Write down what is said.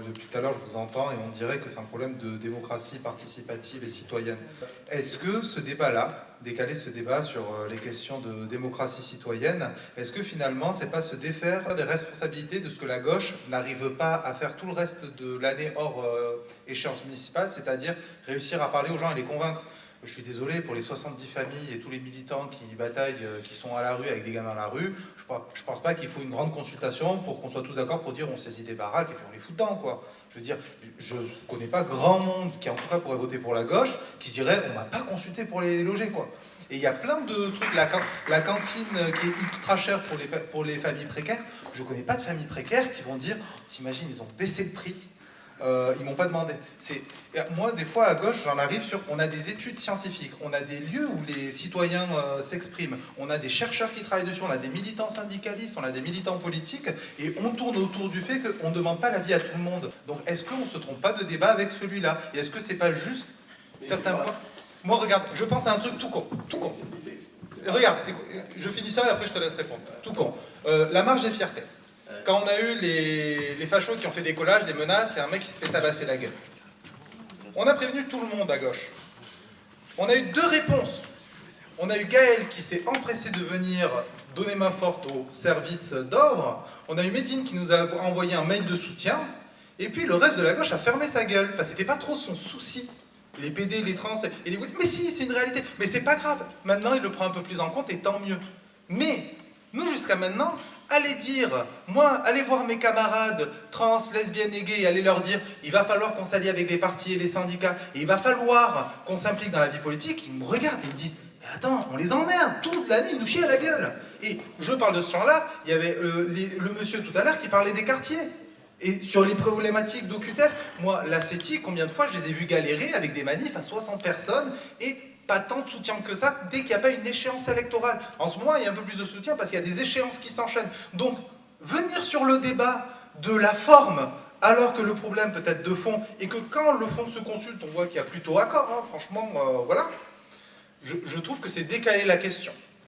depuis tout à l'heure, je vous entends et on dirait que c'est un problème de démocratie participative et citoyenne. Est-ce que ce débat-là, décaler ce débat sur les questions de démocratie citoyenne, est-ce que finalement, c'est pas se défaire des responsabilités de ce que la gauche n'arrive pas à faire tout le reste de l'année hors échéance municipale, c'est-à-dire réussir à parler aux gens et les convaincre? Je suis désolé pour les 70 familles et tous les militants qui bataillent, qui sont à la rue avec des gamins à la rue. Je pense pas qu'il faut une grande consultation pour qu'on soit tous d'accord pour dire on saisit des baraques et puis on les fout dedans, quoi. Je veux dire, je connais pas grand monde qui en tout cas pourrait voter pour la gauche qui dirait on m'a pas consulté pour les loger, quoi. Et il y a plein de trucs, la cantine qui est ultra chère pour les familles précaires. Je connais pas de familles précaires qui vont dire t'imagines, ils ont baissé le prix. Ils m'ont pas demandé. Moi, des fois, à gauche, j'en arrive sur... On a des études scientifiques, on a des lieux où les citoyens s'expriment, on a des chercheurs qui travaillent dessus, on a des militants syndicalistes, on a des militants politiques, et on tourne autour du fait qu'on ne demande pas l'avis à tout le monde. Donc, est-ce qu'on ne se trompe pas de débat avec celui-là? Et est-ce que c'est pas juste certains points? Moi, regarde, je pense à un truc tout con. Tout con. Regarde, je finis ça et après je te laisse répondre. Tout con. La marche des fiertés. Quand on a eu les fachos qui ont fait des collages, des menaces, et un mec qui s'est fait tabasser la gueule. On a prévenu tout le monde à gauche. On a eu deux réponses. On a eu Gaël qui s'est empressé de venir donner main forte au service d'ordre. On a eu Médine qui nous a envoyé un mail de soutien. Et puis le reste de la gauche a fermé sa gueule, parce que c'était pas trop son souci. Les PD, les trans, et les... Mais si, c'est une réalité. Mais c'est pas grave. Maintenant, il le prend un peu plus en compte, et tant mieux. Mais, nous, jusqu'à maintenant... Allez dire, moi, allez voir mes camarades trans, lesbiennes et gays, allez leur dire, il va falloir qu'on s'allie avec les partis et les syndicats, et il va falloir qu'on s'implique dans la vie politique. Ils me regardent, ils me disent, mais attends, on les emmerde, toute l'année, ils nous chient à la gueule. Et je parle de ce champ-là, il y avait le monsieur tout à l'heure qui parlait des quartiers. Et sur les problématiques d'OQTF, moi, la CETI, combien de fois je les ai vus galérer avec des manifs à 60 personnes, et pas tant de soutien que ça dès qu'il n'y a pas une échéance électorale. En ce moment, il y a un peu plus de soutien parce qu'il y a des échéances qui s'enchaînent. Donc, venir sur le débat de la forme, alors que le problème peut être de fond, et que quand le fond se consulte, on voit qu'il y a plutôt accord, hein, franchement, voilà, je trouve que c'est décaler la question.